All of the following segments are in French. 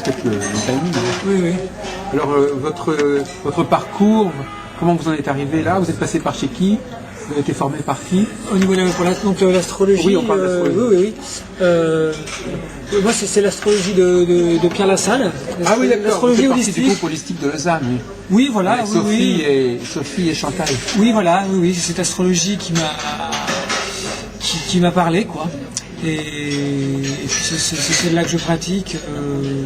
respecte le timing. Oui, oui. Alors, votre parcours, comment vous en êtes arrivé là? Vous êtes passé par chez qui? Vous avez été formé par qui? Au niveau de l'astrologie. Oui, on parle d'astrologie. Oui. Moi, c'est l'astrologie de Pierre Lassalle. Ah oui, d'accord. L'astrologie holistique. Du holistique. groupe holistique de Lausanne, oui. Oui, voilà. Sophie et Chantal. Oui, voilà. Oui, c'est cette astrologie qui m'a parlé, quoi. Et puis c'est celle-là que je pratique. Oui,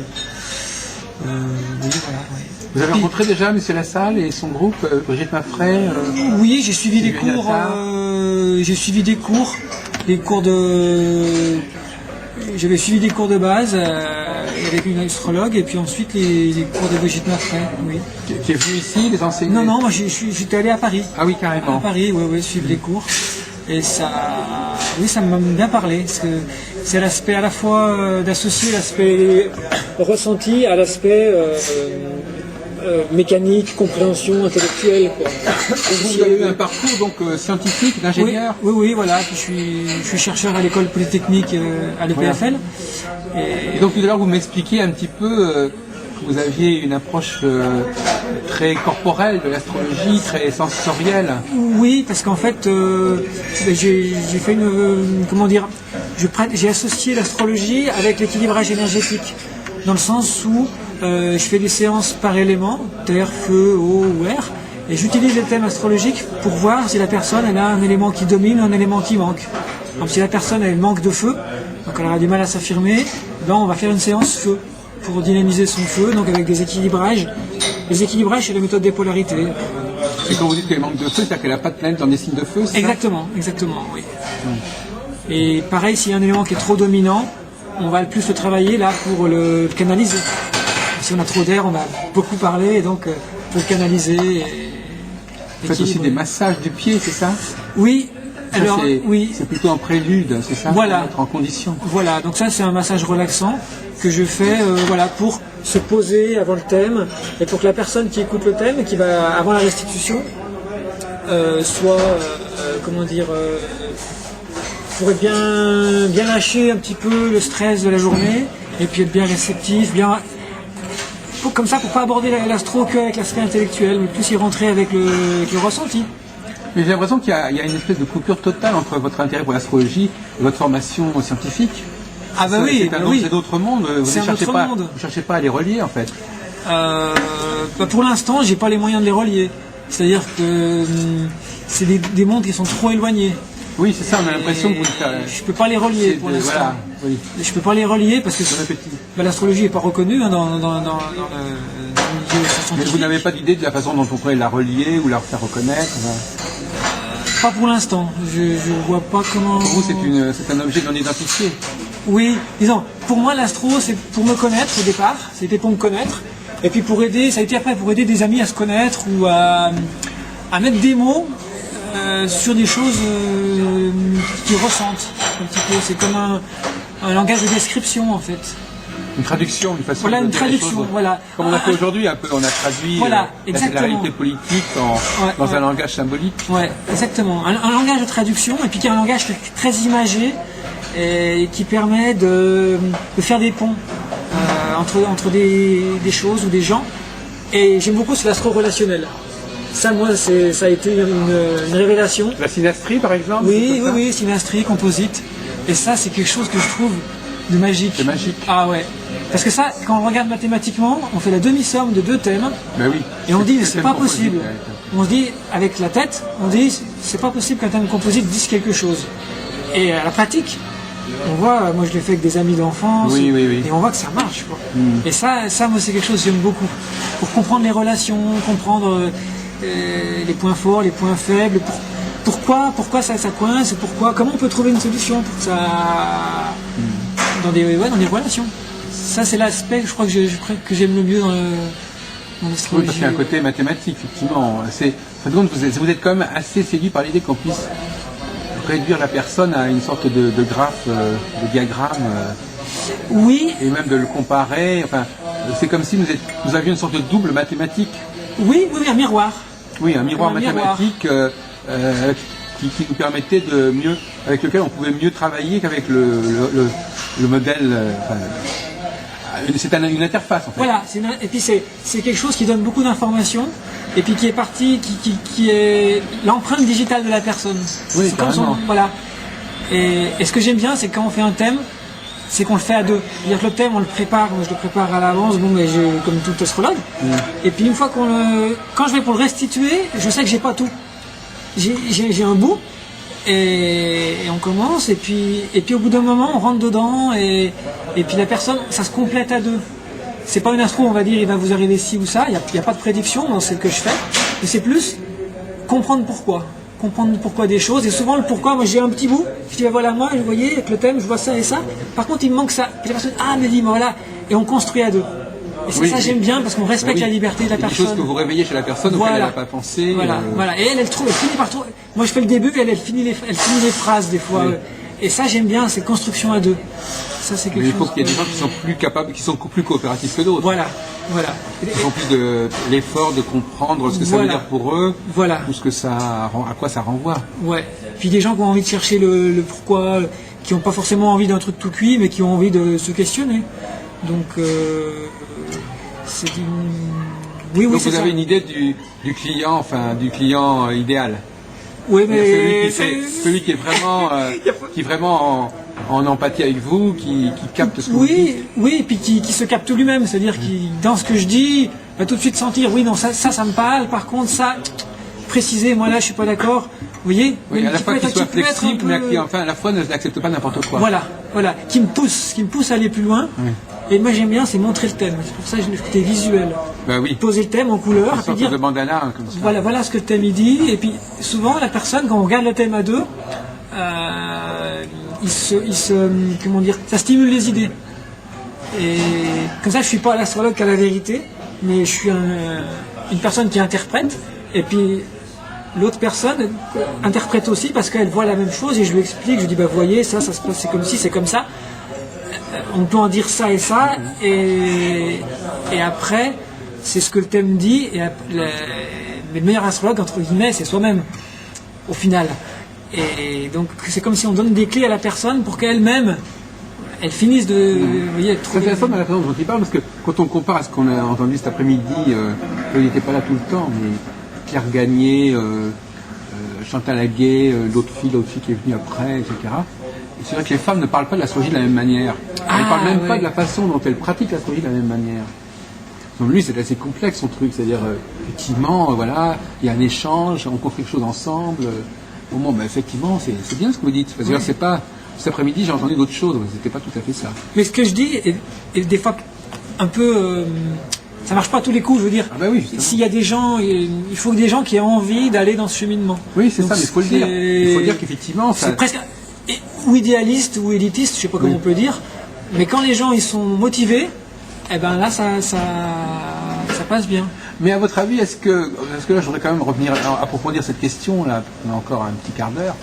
voilà. Oui. Vous avez rencontré déjà M. Lassalle et son groupe, Brigitte Maffray Oui, j'ai suivi des cours. J'avais suivi des cours de base avec une astrologue et puis ensuite les cours de Brigitte Maffray. Oui. Qui est venu ici, les enseigner? Non, moi j'étais allé à Paris. Ah oui, carrément. À Paris, oui, suivre les cours. Et ça m'a bien parlé, parce que c'est l'aspect à la fois d'associer l'aspect ressenti à l'aspect mécanique, compréhension intellectuelle, quoi. Vous avez eu un parcours donc scientifique, d'ingénieur? Oui, voilà. Puis je suis chercheur à l'école polytechnique à l'EPFL. Voilà. Et donc tout à l'heure vous m'expliquiez un petit peu que vous aviez une approche très corporelle de l'astrologie, très sensorielle. Oui, parce qu'en fait, j'ai fait j'ai associé l'astrologie avec l'équilibrage énergétique, dans le sens où je fais des séances par élément, terre, feu, eau ou air, et j'utilise les thèmes astrologiques pour voir si la personne elle a un élément qui domine ou un élément qui manque. Donc si la personne elle manque de feu, donc elle aura du mal à s'affirmer, ben on va faire une séance feu pour dynamiser son feu, donc avec des équilibrages. Les équilibrages, c'est la méthode des polarités. Et quand vous dites qu'elle manque de feu, c'est-à-dire qu'elle n'a pas de planète dans des signes de feu, c'est Exactement, oui. Et pareil, s'il y a un élément qui est trop dominant, on va le plus le travailler là pour le canaliser. Si on a trop d'air, on va beaucoup parler, et donc pour le canaliser. Vous faites aussi des massages du pied, c'est ça? Oui. Ça, alors, oui. C'est plutôt en prélude, c'est ça? Voilà. Pour être en condition. Voilà, donc ça c'est un massage relaxant que je fais pour se poser avant le thème et pour que la personne qui écoute le thème, qui va avant la restitution, pourrait bien lâcher un petit peu le stress de la journée et puis être bien réceptif, comme ça pour pas aborder l'astro qu'avec l'aspect intellectuel, mais plus y rentrer avec le ressenti. Mais j'ai l'impression qu'il y a une espèce de coupure totale entre votre intérêt pour l'astrologie et votre formation scientifique. Ah bah oui, c'est d'autres mondes. Vous ne cherchez pas à les relier en fait. Pour l'instant, j'ai pas les moyens de les relier. C'est-à-dire que c'est des mondes qui sont trop éloignés. Oui, c'est ça. On a l'impression que vous je peux pas les relier pour l'instant. Voilà, oui. Je peux pas les relier parce que l'astrologie est pas reconnue dans le milieu scientifique. Mais vous n'avez pas d'idée de la façon dont on pourrait la relier ou la faire reconnaître? Pas pour l'instant. Je vois pas comment. Pour vous, c'est un objet non identifié. Oui, disons, pour moi l'astro c'est pour me connaître au départ, c'était pour me connaître, et puis ça a été après pour aider des amis à se connaître ou à mettre des mots sur des choses qu'ils ressentent un petit peu. C'est comme un langage de description en fait. Une traduction, une façon voilà, de une dire traduction, les choses. voilà. Comme on a fait aujourd'hui, un peu, on a traduit voilà, la réalité politique dans un langage symbolique. Ouais, exactement. Un langage de traduction, et puis qui est un langage très imagé, et qui permet de faire des ponts entre des choses ou des gens. Et j'aime beaucoup l'astro relationnel. Ça, moi, ça a été une révélation. La synastrie, par exemple? Oui, synastrie, composite. Et ça, c'est quelque chose que je trouve de magique. C'est magique. Ah ouais. Parce que ça, quand on regarde mathématiquement, on fait la demi-somme de deux thèmes. Ben oui. Et on dit, c'est pas possible. On se dit, avec la tête, on dit, c'est pas possible qu'un thème composite dise quelque chose. Et à la pratique, on voit, moi je l'ai fait avec des amis d'enfance, oui. et on voit que ça marche, quoi. Et ça, moi c'est quelque chose que j'aime beaucoup. Pour comprendre les relations, comprendre les points forts, les points faibles, pourquoi ça coince, comment on peut trouver une solution pour que ça... dans des relations. Ça c'est l'aspect je crois que j'aime le mieux dans l'astrologie. Oui, parce qu'il y a un côté mathématique, effectivement. Vous êtes quand même assez séduit par l'idée qu'on puisse réduire la personne à une sorte de graphe, de diagramme. Oui. Et même de le comparer. Enfin, c'est comme si nous avions une sorte de double mathématique. Oui, un miroir. Oui, un miroir mathématique qui nous permettait avec lequel on pouvait mieux travailler qu'avec le modèle c'est une interface en fait. Voilà, et puis c'est quelque chose qui donne beaucoup d'informations, et puis qui est parti, qui est l'empreinte digitale de la personne. Oui, C'est comme voilà. Et ce que j'aime bien, c'est quand on fait un thème, c'est qu'on le fait à deux. C'est-à-dire que le thème, on le prépare, moi je le prépare à l'avance, comme tout astrologue. Et puis une fois quand je vais pour le restituer, je sais que j'ai pas tout. J'ai un bout, et on commence, et puis au bout d'un moment, on rentre dedans, et puis la personne, ça se complète à deux. C'est pas une astro, on va dire, il va vous arriver ci ou ça, il n'y a pas de prédiction dans ce que je fais, mais c'est plus comprendre pourquoi des choses, et souvent le pourquoi, moi j'ai un petit bout, je dis voilà, moi, vous voyez, avec le thème, je vois ça et ça, par contre il me manque ça, et la personne, mais dis-moi, voilà, et on construit à deux. Et c'est ça j'aime bien, parce qu'on respecte la liberté de la personne. Des choses que vous réveillez chez la personne auquel elle n'a pas pensé. Voilà. Et elle finit par trouver. Moi je fais le début, elle finit les phrases des fois. Et ça j'aime bien, c'est construction à deux. Ça c'est quelque chose. Il faut qu'il y ait des gens qui sont plus capables, qui sont plus coopératifs que d'autres. Voilà. Ils ont plus de l'effort de comprendre ce que ça veut dire pour eux, ou à quoi ça renvoie. Ouais. Puis des gens qui ont envie de chercher le pourquoi, qui n'ont pas forcément envie d'un truc tout cuit, mais qui ont envie de se questionner. Donc donc vous avez une idée du client idéal. Oui, mais celui qui est vraiment en empathie avec vous, qui capte ce que vous dites. Oui, et puis qui se capte lui-même, c'est-à-dire qui, dans ce que je dis, va tout de suite sentir, oui, non, ça me parle, par contre, ça, préciser, moi là, je suis pas d'accord. Vous voyez, à la fois qu'il soit flexible, mais qui, à la fois n'accepte pas n'importe quoi. Voilà, qui me pousse à aller plus loin. Oui. Et moi j'aime bien, c'est montrer le thème. C'est pour ça que j'ai le côté visuel. Poser le thème en couleur, et puis dire, comme ça. Voilà ce que le thème il dit. Et puis souvent la personne, quand on regarde le thème à deux, comment dire, ça stimule les idées. Et comme ça, je suis pas l'astrologue qui a la vérité, mais je suis une personne qui interprète. Et puis l'autre personne interprète aussi parce qu'elle voit la même chose, et je lui explique, je lui dis voyez, ça se passe, c'est comme ci, c'est comme ça. On peut en dire ça et ça, et après, c'est ce que le thème dit, et le meilleur astrologue, entre guillemets, c'est soi-même, au final. Et donc, c'est comme si on donne des clés à la personne pour qu'elle-même, elle finisse de... Vous voyez, c'est intéressant la façon dont il parle, parce que quand on compare à ce qu'on a entendu cet après-midi, il n'était pas là tout le temps, mais Pierre Gagné, Chantal Aguet, l'autre fille qui est venue après, etc. Et c'est vrai que les femmes ne parlent pas de l'astrologie de la même manière. Elles ne parlent même pas de la façon dont elles pratiquent l'astrologie de la même manière. Donc lui, c'est assez complexe son truc. C'est-à-dire, effectivement, il y a un échange, on construit quelque chose ensemble. Effectivement, c'est bien ce que vous dites. Parce que c'est pas... Cet après-midi, j'ai entendu d'autres choses, mais c'était pas tout à fait ça. Mais ce que je dis est des fois un peu... ça marche pas à tous les coups, je veux dire. S'il y a des gens, il faut que des gens qui aient envie d'aller dans ce cheminement. Oui, c'est ça, mais il faut le dire. Il faut dire qu'effectivement... C'est presque... ou idéaliste ou élitiste, je sais pas comment on peut dire, mais quand les gens ils sont motivés, là ça passe bien. Mais à votre avis, est-ce que là je voudrais quand même revenir approfondir cette question là, on a encore un petit quart d'heure,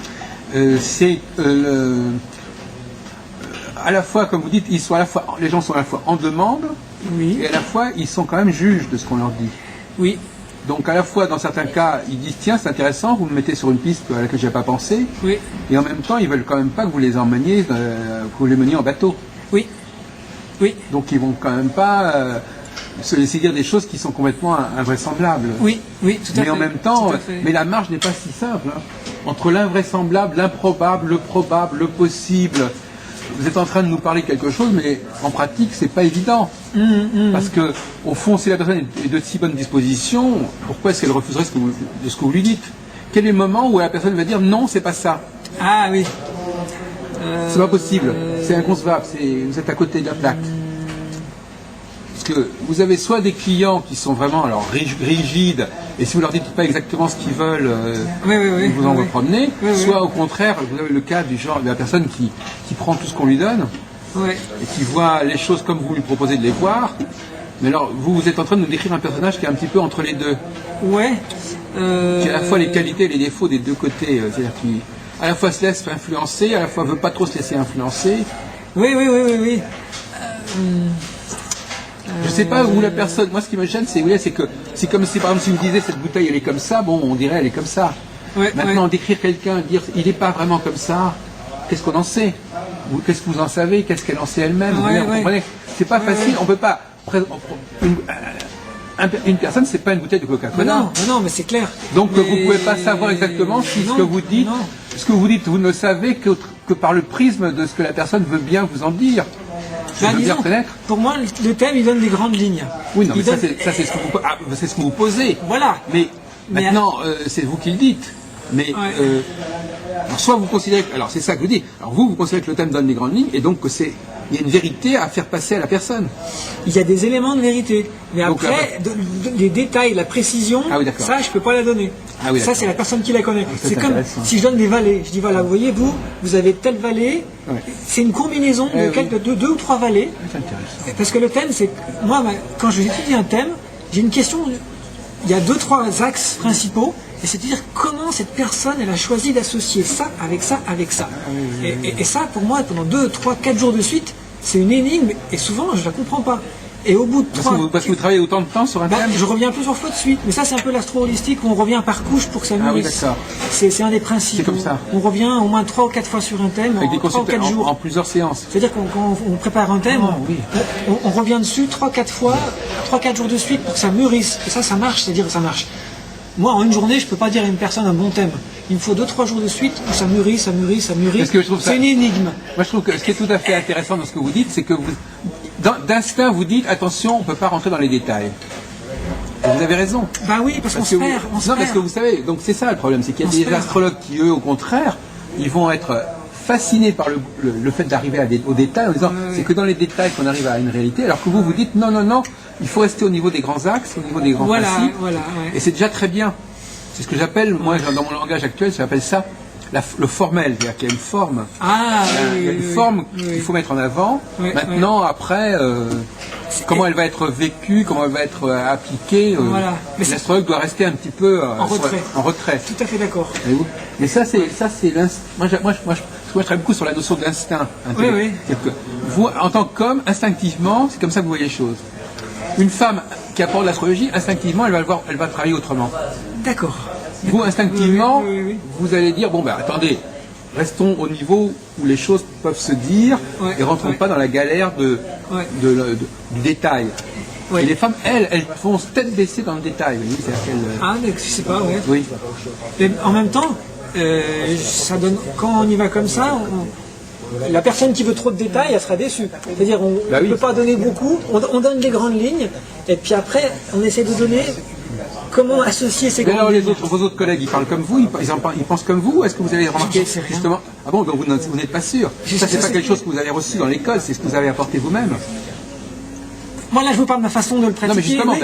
à la fois, comme vous dites, les gens sont à la fois en demande, et à la fois ils sont quand même juges de ce qu'on leur dit. Oui. Donc à la fois, dans certains cas, ils disent tiens, c'est intéressant, vous me mettez sur une piste à laquelle je n'avais pas pensé. Oui. Et en même temps, ils veulent quand même pas que vous les emmeniez, que vous les meniez en bateau. Oui. Donc ils vont quand même pas se laisser dire des choses qui sont complètement invraisemblables. Oui, tout à fait. Mais en même temps, mais la marge n'est pas si simple. Entre l'invraisemblable, l'improbable, le probable, le possible. Vous êtes en train de nous parler de quelque chose, mais en pratique, c'est pas évident. Parce que, au fond, si la personne est de si bonne disposition, pourquoi est-ce qu'elle refuserait ce que vous lui dites? Quel est le moment où la personne va dire non, c'est pas ça? Ah oui. C'est pas possible, c'est inconcevable, vous êtes à côté de la plaque. Parce que vous avez soit des clients qui sont vraiment rigides, et si vous leur dites pas exactement ce qu'ils veulent, vous en promenez, soit au contraire, vous avez le cas du genre de la personne qui prend tout ce qu'on lui donne, et qui voit les choses comme vous lui proposez de les voir. Mais alors, vous êtes en train de nous décrire un personnage qui est un petit peu entre les deux. Qui a à la fois les qualités et les défauts des deux côtés. C'est-à-dire qu'il à la fois se laisse influencer, à la fois veut pas trop se laisser influencer. Oui. Je sais pas où la personne... Moi, ce qui me gêne, c'est que c'est comme si, par exemple, si me disait cette bouteille, elle est comme ça, bon, on dirait elle est comme ça. Maintenant, décrire quelqu'un, dire il n'est pas vraiment comme ça, qu'est-ce qu'on en sait? Qu'est-ce que vous en savez? Qu'est-ce qu'elle en sait elle-même? Vous comprenez? c'est pas facile. On peut pas une personne, c'est pas une bouteille de Coca-Cola. Non, mais c'est clair. Donc mais... vous pouvez pas savoir exactement si ce que vous dites, vous ne le savez que par le prisme de ce que la personne veut bien vous en dire. Disons, pour moi, le thème, il donne des grandes lignes. Oui, non, mais ça, c'est ce que vous posez. Voilà. Mais maintenant, c'est vous qui le dites. Mais alors, soit vous considérez, alors c'est ça que je vous dis. Alors vous considérez que le thème donne des grandes lignes, et donc il y a une vérité à faire passer à la personne. Il y a des éléments de vérité, mais donc, après, les détails, la précision, ça, je peux pas la donner. Ça, c'est la personne qui la connaît. C'est comme si je donne des vallées. Je dis voilà, vous voyez, vous avez telle vallée. C'est une combinaison de deux ou trois vallées. Parce que le thème, c'est moi, quand je étudie un thème, j'ai une question. Il y a 2-3 axes principaux. Et c'est de dire comment cette personne, elle a choisi d'associer ça avec ça, avec ça. Et ça, pour moi, pendant 2, 3, 4 jours de suite, c'est une énigme, et souvent, je ne la comprends pas. Et au bout de 3... Parce que vous travaillez autant de temps sur un thème. Je reviens plusieurs fois de suite, mais ça, c'est un peu l'astro-holistique, où on revient par couche pour que ça mûrisse. C'est un des principes. C'est comme ça. On revient au moins 3 ou 4 fois sur un thème, avec en 3 ou 4 jours. En plusieurs séances. C'est-à-dire quand on prépare un thème, on revient dessus 3-4 fois, 3-4 jours de suite pour que ça mûrisse. Et ça marche, c'est-à-dire que ça marche. Moi, en une journée, je ne peux pas dire à une personne un bon thème. Il me faut 2-3 jours de suite où ça mûrit, ça mûrit, ça mûrit. C'est une énigme. Moi, je trouve que ce qui est tout à fait intéressant dans ce que vous dites, c'est que d'instinct, vous dites attention, on ne peut pas rentrer dans les détails. Et vous avez raison. Bah oui, parce qu'on se perd. Parce que vous savez, donc c'est ça le problème, c'est qu'il y a des astrologues qui, eux, au contraire, ils vont être fascinés par le fait d'arriver aux détails en disant c'est que dans les détails qu'on arrive à une réalité, alors que vous dites non, il faut rester au niveau des grands axes, au niveau des grands principes, et c'est déjà très bien. C'est ce que j'appelle, moi dans mon langage actuel, j'appelle ça le formel, c'est-à-dire qu'il y a une forme. Il y a une forme qu'il faut mettre en avant. Maintenant, après, comment elle va être vécue, comment elle va être appliquée, l'astrologue doit rester un petit peu en retrait. Tout à fait d'accord. Mais ça, c'est l'instinct. Moi, je travaille beaucoup sur la notion d'instinct. Vous, en tant qu'homme, instinctivement, c'est comme ça que vous voyez les choses. Une femme qui apporte l'astrologie, instinctivement, elle va travailler autrement. D'accord. Vous, instinctivement, vous allez dire, bon, attendez, restons au niveau où les choses peuvent se dire et rentrons pas dans la galère du détail. Et les femmes, elles vont tête baissée dans le détail. Mais je sais pas, Oui. Mais en même temps, ça donne, quand on y va comme ça, la personne qui veut trop de détails, elle sera déçue. C'est-à-dire, on ne peut pas donner beaucoup, on donne des grandes lignes, et puis après, on essaie de donner comment associer ces grandes lignes. Vos autres collègues, ils parlent comme vous, ils pensent comme vous, est-ce que vous avez remarqué justement? Ah bon, donc vous n'êtes pas sûr. Ça, c'est pas quelque chose que vous avez reçu dans l'école, c'est ce que vous avez apporté vous-même. Moi, là, je vous parle de ma façon de le pratiquer. Non, mais justement,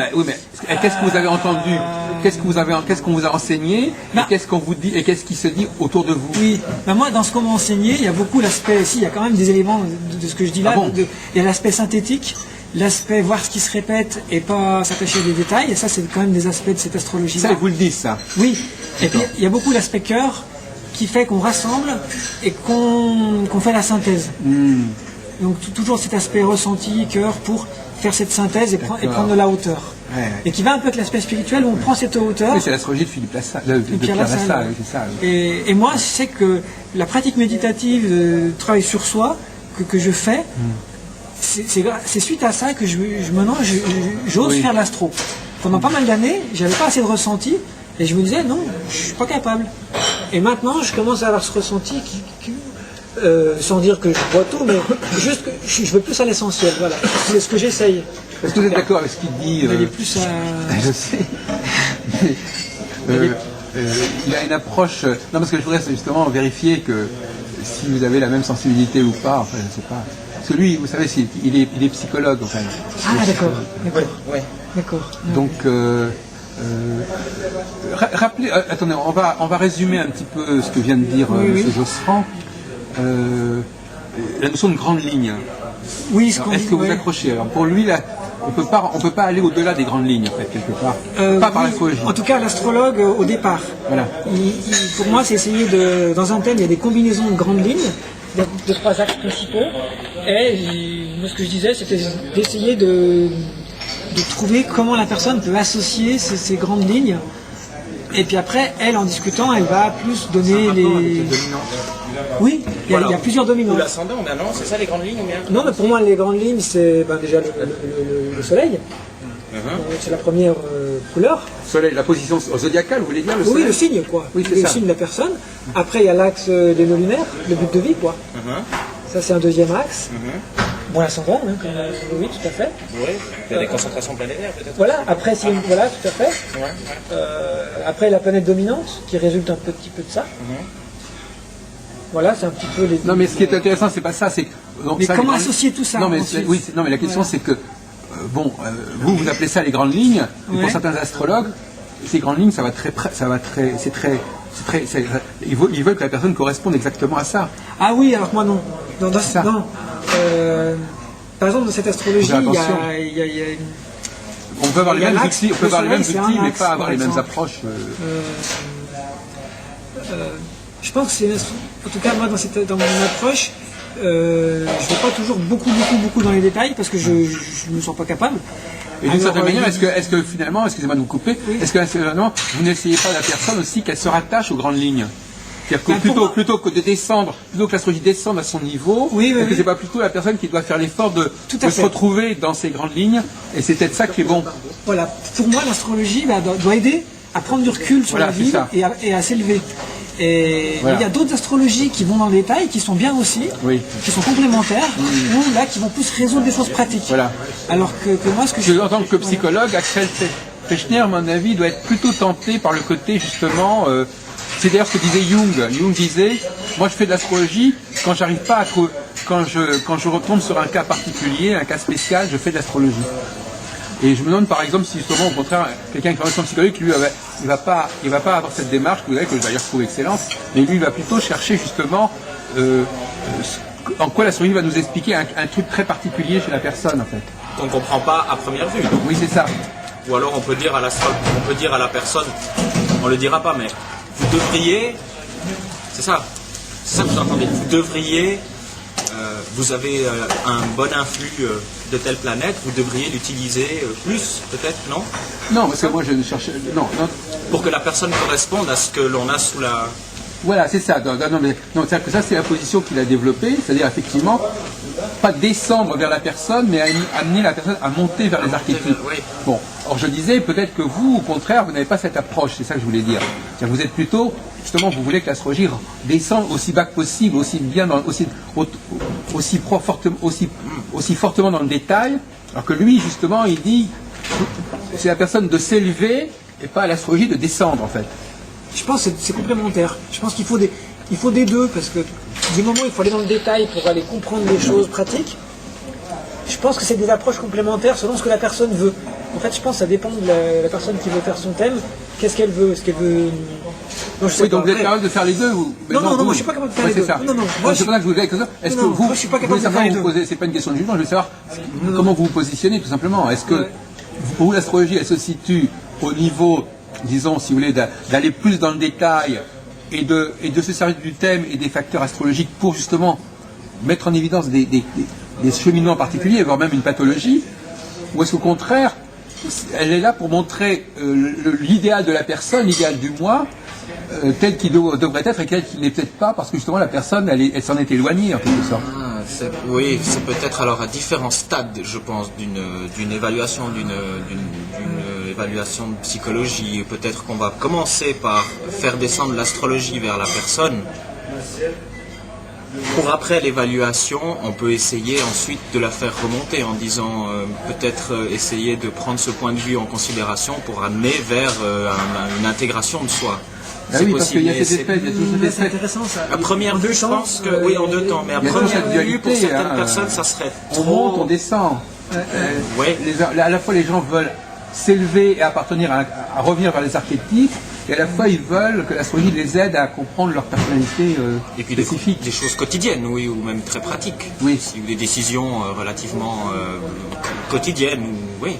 qu'est-ce que vous avez entendu? Qu'est-ce qu'on vous a enseigné? Et qu'est-ce qu'on vous dit? Et qu'est-ce qui se dit autour de vous? Oui, moi, dans ce qu'on m'a enseigné, il y a beaucoup l'aspect, il y a quand même des éléments de ce que je dis là. Il y a l'aspect synthétique, l'aspect voir ce qui se répète et pas s'attacher à des détails. Et ça, c'est quand même des aspects de cette astrologie-là. Ça, vous le dites, ça? Oui. Et puis, il y a beaucoup l'aspect cœur qui fait qu'on rassemble et qu'on fait la synthèse. Donc, toujours cet aspect ressenti, cœur, pour faire cette synthèse et prendre de la hauteur. Et qui va un peu avec l'aspect spirituel où on prend cette hauteur. Oui, c'est l'astrologie de Philippe Lassalle, de Pierre Lassalle, c'est ça. Et moi, je sais que la pratique méditative, de travail sur soi, que je fais, c'est suite à ça que maintenant j'ose faire l'astro. Pendant pas mal d'années, j'avais pas assez de ressenti et je me disais non, je suis pas capable. Et maintenant, je commence à avoir ce ressenti sans dire que je vois tout, mais juste que je veux plus à l'essentiel. Voilà, c'est ce que j'essaye. Est-ce que vous êtes d'accord avec ce qu'il dit plus à... Je sais. Il a une approche. Non, parce que je voudrais justement vérifier que si vous avez la même sensibilité ou pas. Enfin, je ne sais pas. Parce que lui, vous savez, il est psychologue. Enfin. D'accord. D'accord. Donc, rappelez. Attendez, on va résumer un petit peu ce que vient de dire M. Josserand. La notion de grande ligne. Oui, est-ce que vous accrochez? Alors, pour lui, là, on peut pas aller au-delà des grandes lignes, en fait, quelque part. Pas par l'astrologie. En tout cas, l'astrologue, au départ. Voilà. Pour moi, c'est essayer de... Dans un thème, il y a des combinaisons de grandes lignes, de 3 axes principaux. Et moi, ce que je disais, c'était d'essayer de trouver comment la personne peut associer ces grandes lignes. Et puis après, elle, en discutant, elle va plus donner les... Oui, il y a plusieurs Ou dominants. l'ascendant, ben non, c'est ça les grandes lignes ou bien? Non, mais pour moi, les grandes lignes, c'est déjà le soleil. Donc, c'est la première couleur. Soleil, la position zodiacale, vous voulez dire le Oui, soleil? le signe, quoi. Oui, c'est le ça. signe de la personne. Après, il y a l'axe des nœuds lunaires, le but de vie, quoi. Ça, c'est un deuxième axe. Bon, l'ascendant, hein, oui, tout à fait. Oui, il y a des concentrations planétaires peut-être. Voilà, après, voilà, tout à fait. Après, la planète dominante, qui résulte un petit peu de ça. Voilà, c'est un petit peu les... Non, mais ce qui est intéressant, c'est pas ça, c'est que... donc, Mais ça, comment les grandes- associer tout ça Non, mais, ensuite oui, non, mais la question, c'est que, vous appelez ça les grandes lignes, et pour Ouais. certains astrologues, ces grandes lignes, ça va très, ils veulent que la personne corresponde exactement à ça. Ah oui, alors moi, non. Non, Ça. non. Par exemple, dans cette astrologie, Faut faire il y attention. a une... On peut avoir les Il y a mêmes l'axe, outils, on peut le avoir les mêmes soleil, c'est outils, un mais axe, pas avoir par les mêmes exemple. approches. Je pense que c'est... En tout cas, moi, dans mon approche, je ne vais pas toujours beaucoup dans les détails, parce que je ne me sens pas capable. Et d'une Alors, certaine manière, il- est-ce que finalement, excusez-moi de vous couper, Oui. est-ce que finalement, vous n'essayez pas la personne aussi qu'elle se rattache aux grandes lignes? C'est-à-dire que Ben, pour moi- plutôt que de descendre, plutôt que l'astrologie descende à son niveau, Oui, oui, est-ce que oui. c'est pas plutôt la personne qui doit faire l'effort de Tout à se fait. retrouver dans ces grandes lignes, et c'est peut-être ça qui est bon. Voilà, pour moi, l'astrologie doit aider à prendre du recul sur Voilà, la c'est vie ça. et à s'élever. Et Voilà. il y a d'autres astrologies qui vont dans le détail, qui sont bien aussi, Oui. qui sont complémentaires, ou là, qui vont plus résoudre des choses pratiques. Voilà. Alors que moi, ce que En tant que psychologue, Axel Fechner, à mon avis, doit être plutôt tenté par le côté justement. C'est d'ailleurs ce que disait Jung. Jung disait, moi je fais de l'astrologie quand j'arrive pas à trouver, quand je retombe sur un cas particulier, un cas spécial, je fais de l'astrologie. Et je me demande par exemple si justement au contraire quelqu'un qui est formation psychologique, lui il va pas avoir cette démarche que je d'ailleurs trouve excellente, mais lui il va plutôt chercher justement en quoi l'astrologie va nous expliquer un truc très particulier chez la personne en fait. Qu'on ne comprend pas à première vue. Oui c'est ça. Ou alors on peut dire à la personne, on le dira pas, mais vous devriez, c'est ça que vous entendez, vous devriez, vous avez un bon influx de telle planète, vous devriez l'utiliser plus, peut-être, non? Non, parce que moi je ne cherche. Non, Pour que la personne corresponde à ce que l'on a sous la... voilà, c'est ça. Non, c'est-à-dire que ça, c'est la position qu'il a développée, c'est-à-dire effectivement, pas descendre vers la personne, mais amener la personne à monter vers les archétypes. Oui. Bon, or je disais, peut-être que vous, au contraire, vous n'avez pas cette approche, c'est ça que je voulais dire. C'est-à-dire que vous êtes plutôt, justement, vous voulez que l'astrologie descende aussi bas que possible, aussi bien, aussi fortement dans le détail, alors que lui, justement, il dit, c'est la personne de s'élever et pas à l'astrologie de descendre, en fait. Je pense que c'est complémentaire. Je pense qu'il faut des deux, parce que du moment où il faut aller dans le détail pour aller comprendre les choses pratiques, je pense que c'est des approches complémentaires selon ce que la personne veut. En fait, je pense que ça dépend de la personne qui veut faire son thème. Qu'est-ce qu'elle veut? Est-ce qu'elle veut... Non, je sais Oui, pas. donc vous êtes Après, capable de faire les deux Non, moi vous- je suis pas capable de faire Ouais, les c'est deux. ça. Non, moi, C'est pour ça que je vous disais que ça. Est-ce que Non, vous, moi, je suis pas vous voulez capable de savoir faire les vous deux. poser, c'est pas une question de jugement, je veux savoir comment vous vous positionnez tout simplement. Est-ce que pour vous l'astrologie elle se situe au niveau, disons, si vous voulez, d'aller plus dans le détail et de se servir du thème et des facteurs astrologiques pour justement mettre en évidence des cheminements particuliers, voire même une pathologie, ou est-ce qu'au contraire, elle est là pour montrer l'idéal de la personne, l'idéal du moi, tel qu'il devrait être et tel qu'il n'est peut-être pas, parce que justement la personne, elle s'en est éloignée en quelque sorte. Oui, c'est peut-être alors à différents stades, je pense, d'une évaluation, d'une évaluation de psychologie. Peut-être qu'on va commencer par faire descendre l'astrologie vers la personne. Pour après l'évaluation, on peut essayer ensuite de la faire remonter en disant peut-être essayer de prendre ce point de vue en considération pour amener vers une intégration de soi. Ah oui, parce qu'il y a cette espèce, il y a toujours cette c'est espèce. intéressant ça. À première vue, je pense que oui, en deux temps, mais à il y a toujours première cette vue, pour dualité, certaines hein, personnes, ça serait On trop. monte, on descend. Ouais. À la fois les gens veulent s'élever et appartenir à revenir vers les archétypes, et à la fois ils veulent que l'astrologie les aide à comprendre leur personnalité Et puis spécifique. des choses quotidiennes, oui, ou même très pratiques. Oui. Ou des décisions relativement quotidiennes, oui.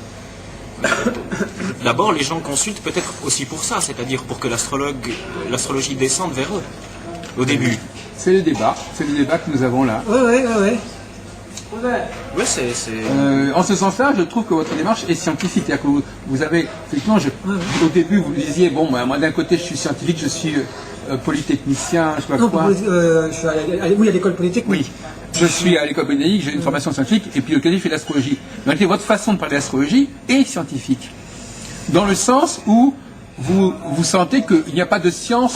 D'abord, les gens consultent peut-être aussi pour ça, c'est-à-dire pour que l'astrologie descende vers eux, au début. C'est le débat que nous avons là. Ouais. Oui, c'est... En ce sens-là, je trouve que votre démarche est scientifique. C'est-à-dire que vous avez, effectivement, au début, vous disiez, bon, moi d'un côté, je suis scientifique, je suis polytechnicien, je sais pas Non, quoi. je suis oui, à l'école polytechnique. Oui. Je suis à l'école polytechnique, j'ai une formation scientifique, et puis auquel je fais de l'astrologie. Mais votre façon de parler d'astrologie est scientifique. Dans le sens où vous sentez qu'il n'y a pas de science,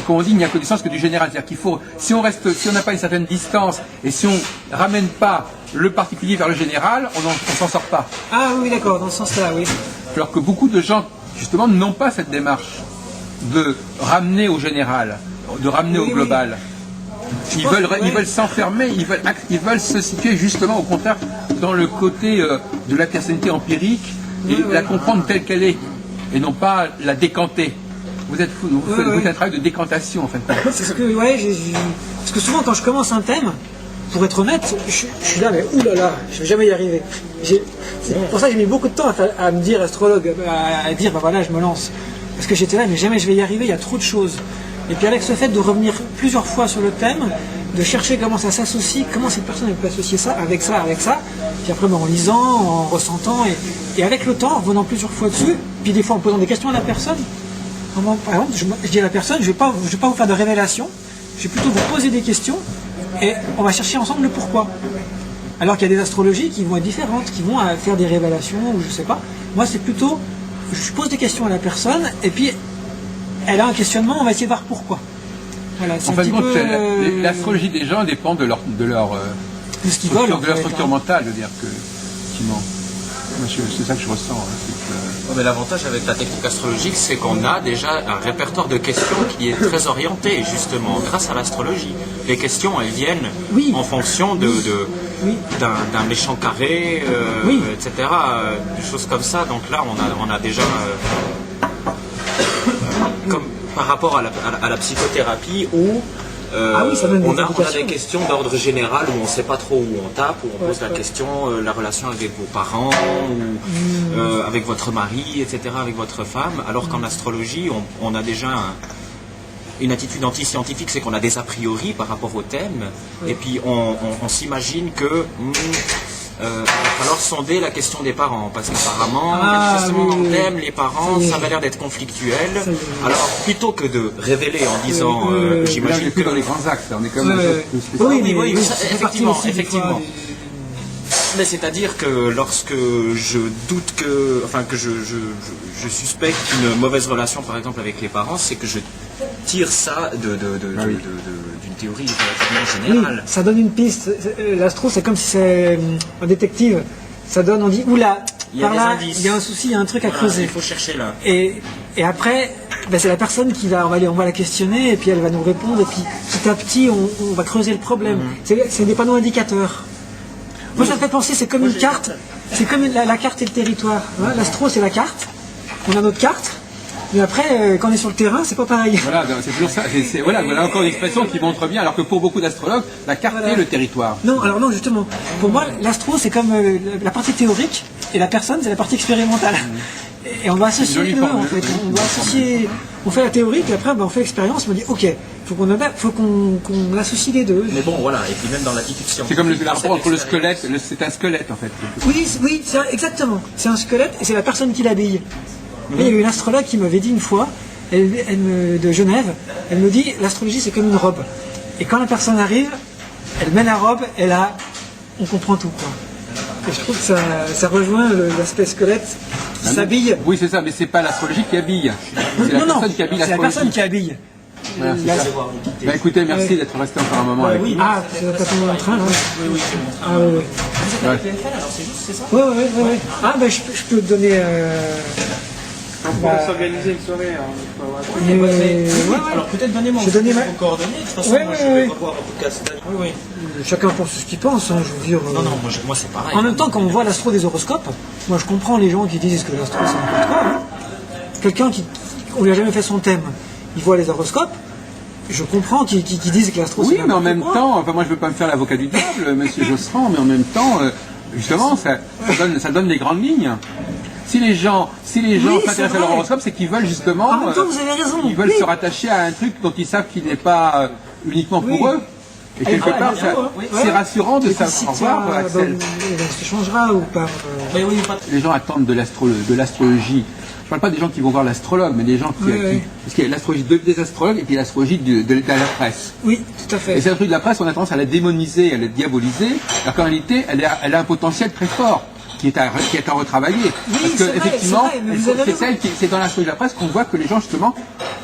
comme on dit, il n'y a que des sciences que du général. C'est-à-dire qu'il faut, si on n'a pas une certaine distance, et si on ramène pas le particulier vers le général, on s'en sort pas. Ah oui, d'accord, dans ce sens-là, oui. Alors que beaucoup de gens, justement, n'ont pas cette démarche de ramener au général, de ramener au global. Ils veulent s'enfermer, ils veulent se situer justement au contraire dans le côté de la personnalité empirique et la comprendre telle qu'elle est, et non pas la décanter. Vous faites un travail de décantation en fait. C'est ce que, parce que souvent quand je commence un thème, pour être honnête, je suis là, mais oulala, je vais jamais y arriver. C'est pour ça que j'ai mis beaucoup de temps à me dire astrologue, à dire, bah voilà, je me lance. Parce que j'étais là, mais jamais je vais y arriver, il y a trop de choses. Et puis avec ce fait de revenir plusieurs fois sur le thème, de chercher comment ça s'associe, comment cette personne elle peut associer ça, puis après en lisant, en ressentant, et avec le temps, en revenant plusieurs fois dessus, puis des fois en posant des questions à la personne. Par exemple, je dis à la personne, je vais pas vous faire de révélation, je vais plutôt vous poser des questions, et on va chercher ensemble le pourquoi. Alors qu'il y a des astrologies qui vont être différentes, qui vont faire des révélations, ou je sais pas. Moi c'est plutôt, je pose des questions à la personne, et puis elle a un questionnement, on va essayer de voir pourquoi. Voilà, en fin de compte, l'astrologie des gens dépend de leur structure mentale, je veux dire que c'est ça que je ressens. Mais l'avantage avec la technique astrologique, c'est qu'on a déjà un répertoire de questions qui est très orienté, justement, grâce à l'astrologie. Les questions, elles viennent en fonction d'un méchant carré, etc., des choses comme ça. Donc là, on a déjà... comme par rapport à la psychothérapie où on a des questions d'ordre général où on ne sait pas trop où on tape, où on pose la question, la relation avec vos parents, ou avec votre mari, etc., avec votre femme, alors qu'en astrologie, on a déjà une attitude anti-scientifique, c'est qu'on a des a priori par rapport au thème, et puis on s'imagine que... il va falloir sonder la question des parents, parce qu'apparemment, justement dans le thème, les parents, ça va l'air d'être conflictuel. Alors, plutôt que de révéler en disant, j'imagine que... dans les grands axes, on est quand même... Oui, effectivement. Mais c'est-à-dire que lorsque je doute que je suspecte une mauvaise relation, par exemple, avec les parents, c'est que je tire ça d'une théorie relativement générale. Oui, ça donne une piste. L'astro, c'est comme si c'est un détective. Ça donne, on dit, oula, par là, il y a un souci, il y a un truc à creuser. Il faut chercher là. Et après, c'est la personne qui va, on va la questionner, et puis elle va nous répondre, et puis petit à petit, on va creuser le problème. C'est des panneaux indicateurs. Moi, ça me fait penser, c'est comme une carte. C'est comme la carte et le territoire. Hein, l'astro, c'est la carte. On a notre carte. Mais après, quand on est sur le terrain, c'est pas pareil. Voilà, c'est toujours ça. Voilà encore une expression qui montre bien, alors que pour beaucoup d'astrologues, la carte est le territoire. Non, alors non, justement. Pour moi, l'astro, c'est comme la partie théorique, et la personne, c'est la partie expérimentale. Et on doit associer les deux, en fait. On doit associer... On fait la théorie, puis après, on fait l'expérience, on dit, ok, faut qu'on associe les deux. Mais bon, voilà, et puis même dans l'attitude scientifique... C'est comme le rapport entre le squelette, c'est un squelette, en fait. Oui, exactement. C'est un squelette, et c'est la personne qui l'habille. Il y a eu une astrologue qui m'avait dit une fois, de Genève, elle me dit, l'astrologie c'est comme une robe. Et quand la personne arrive, elle met la robe, et là, on comprend tout, quoi. Et je trouve que ça rejoint l'aspect squelette qui s'habille. Oui, c'est ça, mais c'est pas l'astrologie qui habille. C'est la personne qui habille l'astrologie. C'est la personne qui habille. Voilà, bah, écoutez, merci d'être resté encore un moment avec nous. Ah, c'est pas tombé en train, là. Oui. Ah oui. Vous êtes avec PFL, alors c'est ça? Oui. Ah, ben je peux te donner... On pourrait s'organiser une soirée. Alors peut-être donnez-moi vos coordonnées. De toute façon, moi je vais revoir un podcast. Oui. Chacun pense ce qu'il pense, hein, je veux dire. Non, moi c'est pareil. En même temps, quand on voit l'astro des horoscopes, moi je comprends les gens qui disent que l'astro c'est n'importe quoi. Hein. Quelqu'un on lui a jamais fait son thème, il voit les horoscopes, je comprends qu'ils disent que l'astro c'est n'importe quoi. Oui, mais en même temps, enfin moi je veux pas me faire l'avocat du diable, monsieur Josserand, mais en même temps, justement, ça donne des grandes lignes. Si les gens s'intéressent à leur horoscope, c'est qu'ils veulent justement... En même temps, vous avez raison. Ils veulent se rattacher à un truc dont ils savent qu'il n'est pas uniquement pour eux. Et quelque part, c'est rassurant de savoir, Axel. Ça changera ou pas. Les gens attendent de l'astrologie parle pas des gens qui vont voir l'astrologue, mais des gens qui... Parce qu'il y a l'astrologie des astrologues et puis l'astrologie de la presse. Oui, tout à fait. Et cette astrologie de la presse, on a tendance à la démoniser, à la diaboliser, alors qu'en réalité, elle a un potentiel très fort qui est à retravailler. Oui, parce que, effectivement, c'est dans l'astrologie de la presse qu'on voit que les gens, justement,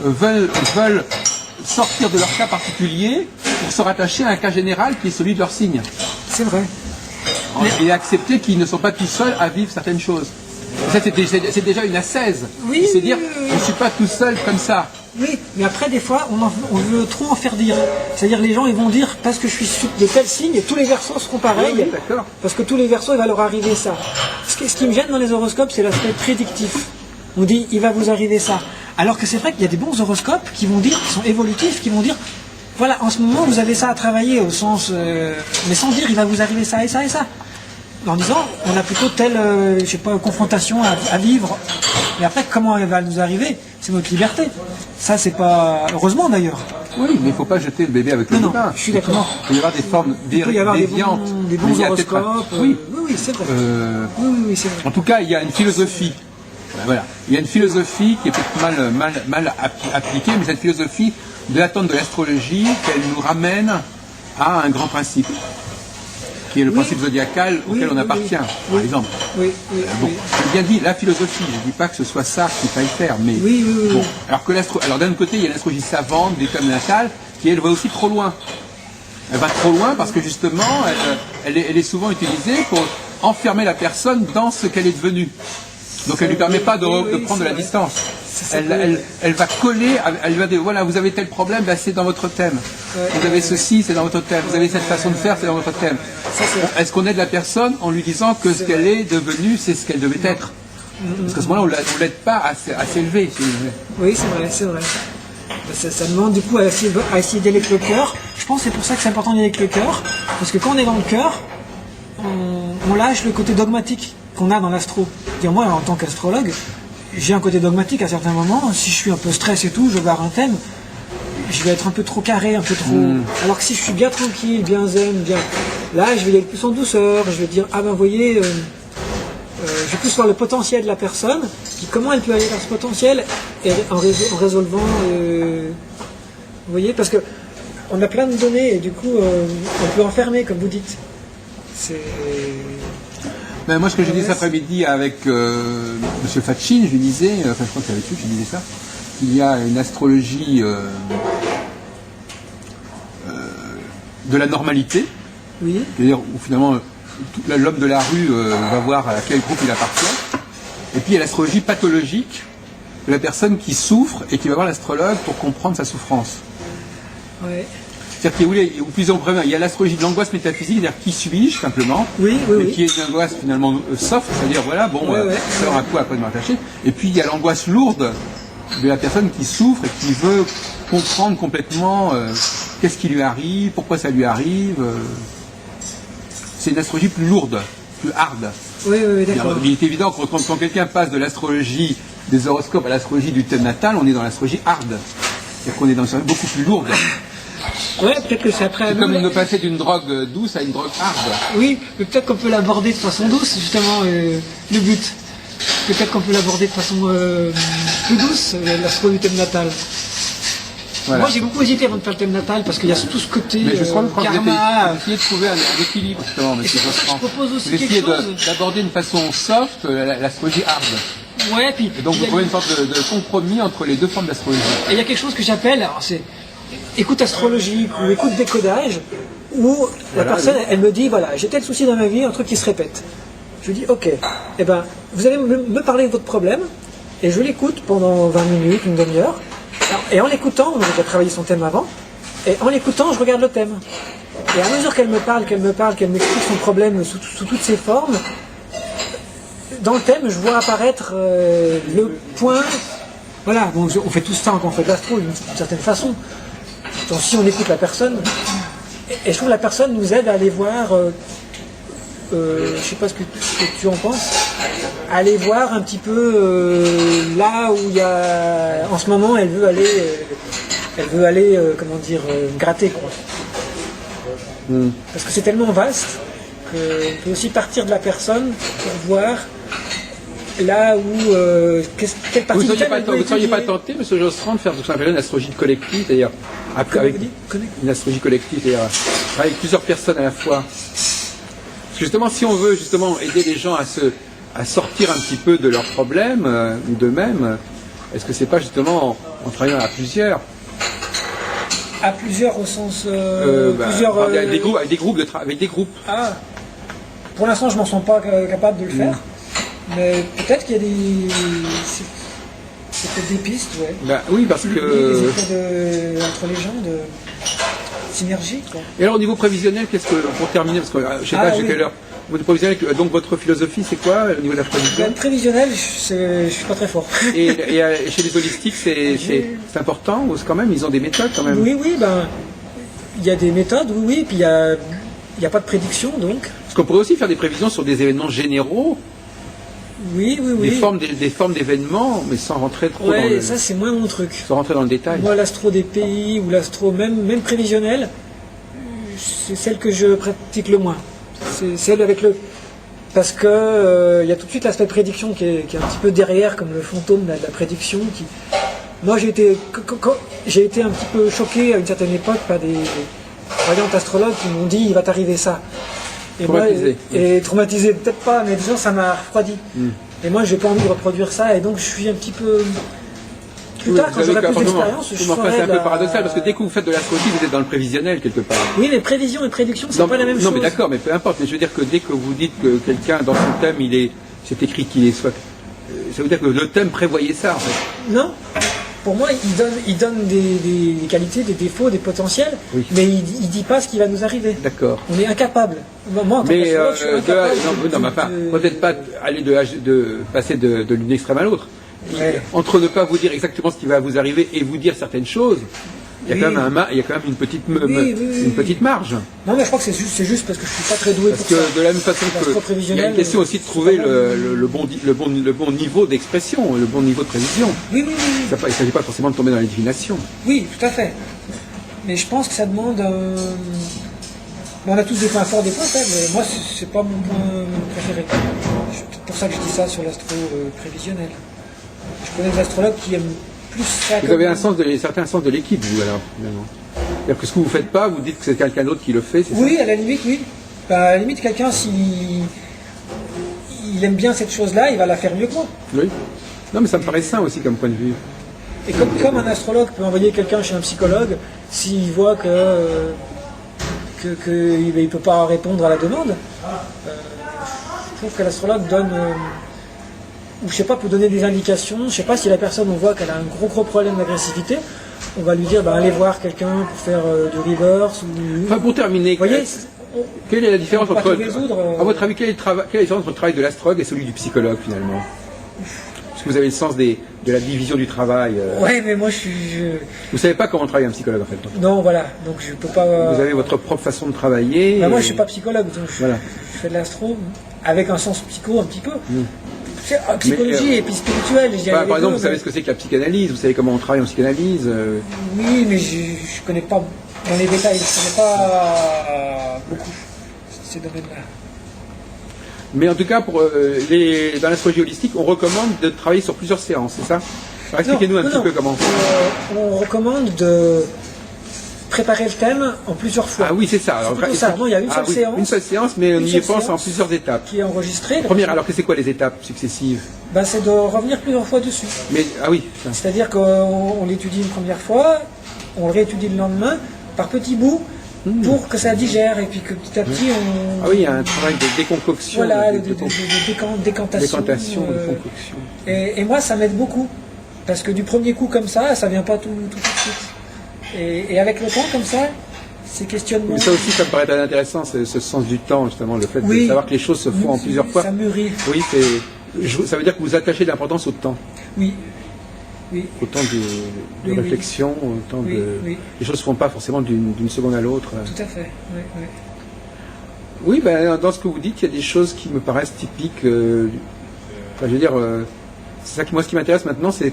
veulent sortir de leur cas particulier pour se rattacher à un cas général qui est celui de leur signe. C'est vrai. Et accepter qu'ils ne sont pas tout seuls à vivre certaines choses. Et ça, c'est déjà une ascèse. Oui, c'est dire, je ne suis pas tout seul comme ça. Oui, mais après, des fois, on veut trop en faire dire. C'est-à-dire, les gens, ils vont dire, parce que je suis de tel signe, tous les versos seront pareils. Oui, d'accord. Parce que tous les versos, il va leur arriver ça. Ce qui me gêne dans les horoscopes, c'est l'aspect prédictif. On dit, il va vous arriver ça. Alors que c'est vrai qu'il y a des bons horoscopes qui vont dire, qui sont évolutifs, qui vont dire, voilà, en ce moment, vous avez ça à travailler au sens... mais sans dire, il va vous arriver ça et ça et ça. En disant, on a plutôt telle, je sais pas, confrontation à vivre. Et après, comment elle va nous arriver? C'est notre liberté. Ça, c'est pas... Heureusement, d'ailleurs. Oui, mais il ne faut pas jeter le bébé avec le bain. Je suis d'accord. Il peut y avoir des formes déviantes. Des bons horoscopes. Oui, c'est vrai. Oui, c'est vrai. En tout cas, il y a une philosophie. Voilà. Il y a une philosophie qui est peut-être mal appliquée, mais cette philosophie de l'attente de l'astrologie, qu'elle nous ramène à un grand principe, qui est le principe zodiacal auquel on appartient, par exemple. Bon, j'ai bien dit la philosophie, je ne dis pas que ce soit ça qu'il faille faire, mais bon. Alors d'un côté, il y a l'astrologie savante, des thèmes natales, qui elle va aussi trop loin. Elle va trop loin parce que justement, elle est souvent utilisée pour enfermer la personne dans ce qu'elle est devenue. Donc elle ne lui permet pas de prendre de la distance. Elle va coller, elle va dire, voilà, vous avez tel problème, ben c'est dans votre thème. Vous avez ceci, c'est dans votre thème. Vous avez cette façon de faire, c'est dans votre thème. Est-ce qu'on aide la personne en lui disant que ce qu'elle est devenue, c'est ce qu'elle devait être? Parce qu'à ce moment-là, on ne l'aide pas à s'élever. Oui, c'est vrai. Ça demande du coup à essayer d'aller avec le cœur. Je pense que c'est pour ça que c'est important d'aller avec le cœur. Parce que quand on est dans le cœur, on lâche le côté dogmatique qu'on a dans l'astro. Moi, en tant qu'astrologue, j'ai un côté dogmatique à certains moments. Si je suis un peu stress et tout, je vais avoir un thème, je vais être un peu trop carré, un peu trop... Alors que si je suis bien tranquille, bien zen, bien... Là, je vais y aller plus en douceur, je vais dire, ah ben vous voyez, je vais plus voir le potentiel de la personne, puis comment elle peut aller vers ce potentiel en résolvant... vous voyez, parce que on a plein de données et du coup, on peut enfermer, comme vous dites. Ben moi, ce que j'ai dit cet après-midi avec M. Fatchin, je lui disais, je crois que c'est avec lui que je disais ça, qu'il y a une astrologie de la normalité, c'est-à-dire où finalement l'homme de la rue va voir à quel groupe il appartient, et puis il y a l'astrologie pathologique de la personne qui souffre et qui va voir l'astrologue pour comprendre sa souffrance. Ouais. C'est-à-dire qu'il y a plusieurs problèmes. Il y a l'astrologie de l'angoisse métaphysique, c'est-à-dire qui suis-je simplement, mais qui est une angoisse finalement soft, c'est-à-dire voilà, bon, savoir à quoi m'attacher. Et puis il y a l'angoisse lourde de la personne qui souffre et qui veut comprendre complètement qu'est-ce qui lui arrive, pourquoi ça lui arrive. C'est une astrologie plus lourde, plus hard. Oui, d'accord. Il est évident que quand quelqu'un passe de l'astrologie des horoscopes à l'astrologie du thème natal, on est dans l'astrologie hard. C'est-à-dire qu'on est dans une astrologie beaucoup plus lourde. Ouais, peut-être que c'est après. C'est comme de passer d'une drogue douce à une drogue hard. Oui, mais peut-être qu'on peut l'aborder de façon douce, justement, le but. Peut-être qu'on peut l'aborder de façon plus douce, l'astro du thème natal. Voilà. Moi, j'ai beaucoup hésité avant de faire le thème natal parce qu'il y a tout ce côté mais je crois que karma. Essayez de trouver un équilibre, justement, monsieur je propose aussi quelque chose. D'aborder d'une façon soft l'astrologie hard. Ouais, puis. Et donc vous trouvez une sorte de compromis entre les deux formes d'astrologie. Et il y a quelque chose que j'appelle, alors c'est écoute astrologique ou écoute décodage, où la personne, elle me dit, voilà, j'ai tel souci dans ma vie, un truc qui se répète. Je lui dis, ok, eh ben, vous allez me parler de votre problème, et je l'écoute pendant 20 minutes, une demi-heure, et en l'écoutant, on a déjà travaillé son thème avant, et en l'écoutant, je regarde le thème. Et à mesure qu'elle me parle, qu'elle m'explique son problème sous toutes ses formes, dans le thème, je vois apparaître le point. Voilà, bon, on fait tout ça quand on fait de l'astro d'une certaine façon. Donc si on écoute la personne, et je trouve que la personne nous aide à aller voir, je ne sais pas ce que tu en penses, à aller voir un petit peu là où il y a, en ce moment, elle veut aller, comment dire, gratter, quoi. Parce que c'est tellement vaste qu'on peut aussi partir de la personne pour voir là où quelle partie Vous du thème elle doit ne seriez pas étudier. tenté, M. Jostran, de faire ce qu'on appelle une astrologie collective, c'est-à-dire Comment avec vous dites une astrologie collective, c'est-à-dire avec plusieurs personnes à la fois. Parce que justement, si on veut justement aider les gens à sortir un petit peu de leurs problèmes ou d'eux-mêmes, est-ce que c'est pas justement en travaillant à plusieurs? À plusieurs au sens plusieurs. Avec des groupes. Ah, pour l'instant, je m'en sens pas capable de le faire, mais peut-être qu'il y a c'est peut-être des pistes, ouais. Ben, oui, parce Des que. effets entre les gens de synergie, quoi. Et alors au niveau prévisionnel, qu'est-ce que pour terminer, parce que je sais pas oui. quelle heure. Votre prévisionnel, donc votre philosophie, c'est quoi au niveau de la prévision? Le prévisionnel, je suis pas très fort. Et chez les holistiques, c'est important, ou quand même, ils ont des méthodes quand même. Oui, il y a des méthodes, oui, puis il y a pas de prédiction, donc. Parce qu'on pourrait aussi faire des prévisions sur des événements généraux, Oui. des formes d'événements, mais sans rentrer trop dans Ouais, le, ça c'est moins mon truc. sans rentrer dans le détail. Moi, l'astro des pays ou l'astro même prévisionnel, c'est celle que je pratique le moins. C'est celle avec le... Parce que il y a tout de suite l'aspect prédiction qui est un petit peu derrière, comme le fantôme de la prédiction. Moi, j'ai été un petit peu choqué à une certaine époque par des voyantes astrologues qui m'ont dit il va t'arriver ça. Et Traumatisé. Et traumatisé, peut-être pas, mais disons ça m'a refroidi. Et moi, j'ai pas envie de reproduire ça, et donc je suis un petit peu... Plus tard, quand j'aurai plus d'expérience, je c'est un ferai peu paradoxal, parce que dès que vous faites de l'astrologie, vous êtes dans le prévisionnel quelque part. Oui, mais prévision et prédiction, c'est pas la même chose. Non, mais d'accord, mais peu importe. Mais je veux dire que dès que vous dites que quelqu'un, dans son thème, c'est écrit qu'il est soit... Ça veut dire que le thème prévoyait ça, en fait. Non. Pour moi, il donne des qualités, des défauts, des potentiels, Oui. mais il dit pas ce qui va nous arriver. D'accord. On est incapable. Moi, en tant Mais qu'astrologue, je suis incapable non, mais enfin, peut-être pas aller passer de l'une extrême à l'autre. Ouais. Entre ne pas vous dire exactement ce qui va vous arriver et vous dire certaines choses, il y a Oui. quand même une petite Oui. une petite marge. Non, mais je crois que c'est juste parce que je suis pas très doué Parce pour ça. que de la même façon L'astro que il y a prévisionnel, une question aussi de trouver c'est pas le bon niveau d'expression, le bon niveau de prévision. Oui. Il ne s'agit pas forcément de tomber dans les divinations. Oui, tout à fait. Mais je pense que ça demande on a tous des points forts, des points faibles. Mais moi, c'est pas mon point préféré. C'est peut-être pour ça que je dis ça sur l'astro prévisionnel. Je connais des astrologues qui aiment plus ça. Vous avez un certain sens de l'équipe, vous, alors, finalement. C'est-à-dire que ce que vous ne faites pas, vous dites que c'est quelqu'un d'autre qui le fait, c'est Oui, ça? à la limite, oui. À la limite, quelqu'un, s'il aime bien cette chose-là, il va la faire mieux que moi. Oui. Non, mais ça me paraît sain aussi comme point de vue. Et comme un astrologue peut envoyer quelqu'un chez un psychologue, s'il voit qu'il ne peut pas répondre à la demande, je trouve que l'astrologue donne... ou je sais pas, peut donner des indications. Je sais pas si la personne, on voit qu'elle a un gros problème d'agressivité, on va lui dire, allez voir quelqu'un pour faire du reverse. Enfin, pour terminer, Vous voyez, quelle est la différence on peut entre... pas tout résoudre, À votre avis, quelle est la différence entre le travail de l'astrologue et celui du psychologue, finalement? Parce que vous avez le sens de la division du travail. ouais, mais moi Vous savez pas comment travaille un psychologue, en fait. non, voilà, donc je peux pas... Vous avez votre propre façon de travailler. Moi, et- je suis pas psychologue, donc Voilà. je fais de l'astro avec un sens psycho un petit peu. C'est psychologie et puis spirituel, je dirais. Par les exemple, deux, vous savez mais- ce que c'est que la psychanalyse, vous savez comment on travaille en psychanalyse. Oui, mais je connais pas dans les détails, je connais pas beaucoup ces domaines-là. Mais en tout cas, dans l'astrologie holistique, on recommande de travailler sur plusieurs séances, c'est ça? Alors, expliquez-nous un petit peu comment. On recommande de préparer le thème en plusieurs fois. Ah oui, c'est ça. Alors, plutôt ça. Non, il y a une seule séance. Une seule séance, mais on Une y seule pense en séance. plusieurs étapes. Qui est enregistrée. Première, alors que c'est quoi les étapes successives? C'est de revenir plusieurs fois dessus. Mais ah oui, ça. C'est-à-dire qu'on l'étudie une première fois, on le réétudie le lendemain, par petits bouts, pour que ça digère, et puis que petit à petit on... Ah oui, il y a un travail de déconcoction. Voilà, de décantation. décantation, de concoction. Et moi, ça m'aide beaucoup. Parce que du premier coup comme ça vient pas tout de suite. Et avec le temps, comme ça, ces questionnements... Mais ça aussi, ça me paraît très intéressant, ce sens du temps, justement, le fait Oui. de savoir que les choses se font en plusieurs fois. Ça mûrit. Oui, ça veut dire que vous attachez de l'importance au temps. Oui. Oui. Au temps de Oui, oui. réflexion, au temps Oui, de... oui. Les choses ne se font pas forcément d'une seconde à l'autre. Tout à fait. Oui, oui. Oui, dans ce que vous dites, il y a des choses qui me paraissent typiques. Je veux dire, c'est ça qui, moi, ce qui m'intéresse maintenant, c'est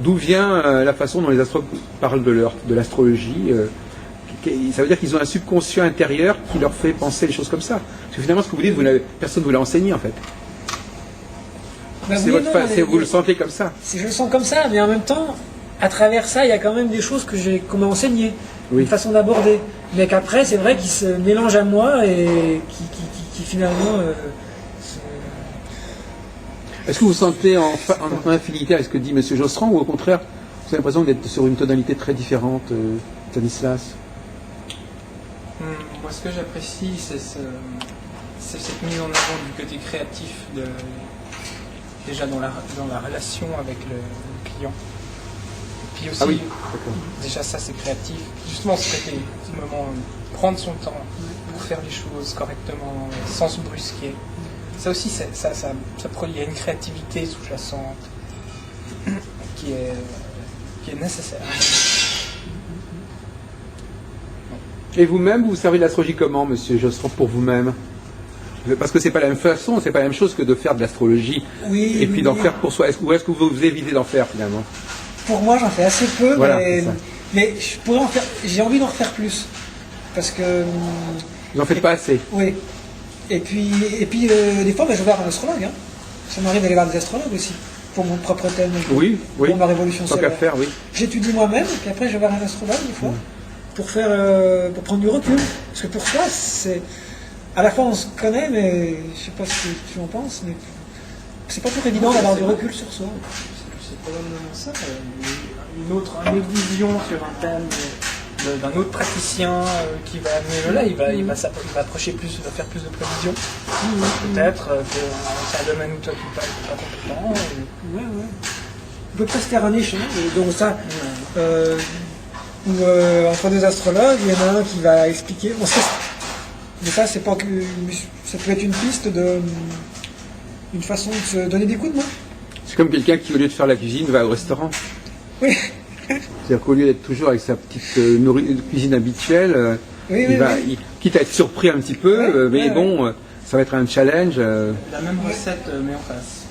d'où vient la façon dont les astrologues parlent de l'astrologie. Ça veut dire qu'ils ont un subconscient intérieur qui leur fait penser les choses comme ça. Parce que finalement, ce que vous dites, personne ne vous l'a enseigné, en fait. Ben C'est oui, votre non, fa- mais- c'est- vous le sentez comme ça. Je le sens comme ça, mais en même temps, à travers ça, il y a quand même des choses qu'on m'a enseignées, Oui. une façon d'aborder, mais qu'après, c'est vrai qu'ils se mélangent à moi et qui finalement... Est-ce que vous sentez en infinité avec ce que dit M. Josserand, ou au contraire, vous avez l'impression d'être sur une tonalité très différente, Stanislas? Moi, ce que j'apprécie, c'est cette mise en avant du côté créatif, déjà dans la relation avec le client. Et puis aussi, Ah oui, d'accord. déjà ça c'est créatif. Justement, ce côté, ce moment, prendre son temps pour faire les choses correctement, sans se brusquer. Ça aussi, ça produit une créativité sous-jacente qui est nécessaire. Et vous-même, vous servez de l'astrologie comment, Monsieur Josserand, pour vous-même? Parce que c'est pas la même façon, c'est pas la même chose que de faire de l'astrologie Oui, et puis d'en faire pour soi. Ou est-ce que vous évitez d'en faire finalement? Pour moi, j'en fais assez peu, Voilà, c'est ça. mais je pourrais en faire. J'ai envie d'en refaire plus, parce que Vous n'en faites pas assez. oui. Et puis des fois, je vais voir un astrologue. Hein. Ça m'arrive d'aller voir des astrologues aussi pour mon propre thème. Oui, oui. Pour ma révolution Tant qu'à solaire. faire, oui. J'étudie moi-même, puis après je vais voir un astrologue des fois pour prendre du recul. Parce que pour soi, c'est à la fois on se connaît, mais je sais pas ce que tu en penses, mais c'est pas toujours évident d'avoir du recul sur soi. C'est probablement ça. Une autre vision sur un thème d'un autre praticien qui va amener là, il va approcher plus, va faire plus de prévisions. Peut-être que c'est un domaine où toi tu n'es pas compétent. Ouais. On peut pas se faire un échange. Donc ça, entre deux astrologues, il y en a un qui va expliquer. Bon, mais ça, c'est pas que ça peut être une piste une façon de se donner des coups de main. C'est comme quelqu'un qui, au lieu de faire la cuisine, va au restaurant. Oui. C'est-à-dire qu'au lieu d'être toujours avec sa petite cuisine habituelle, Oui. quitte à être surpris un petit peu, mais bon, ça va être un challenge. La même recette, mais en face.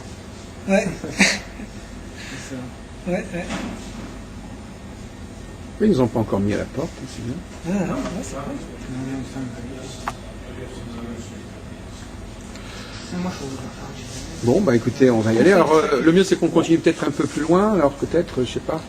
Ouais. C'est ça. Ouais. Oui, ils nous ont pas encore mis à la porte, c'est bien. Non, c'est vrai. Moi, je trouve. Bon, bah écoutez, on va y aller. Alors, le mieux, c'est qu'on continue peut-être un peu plus loin, alors peut-être, je sais pas.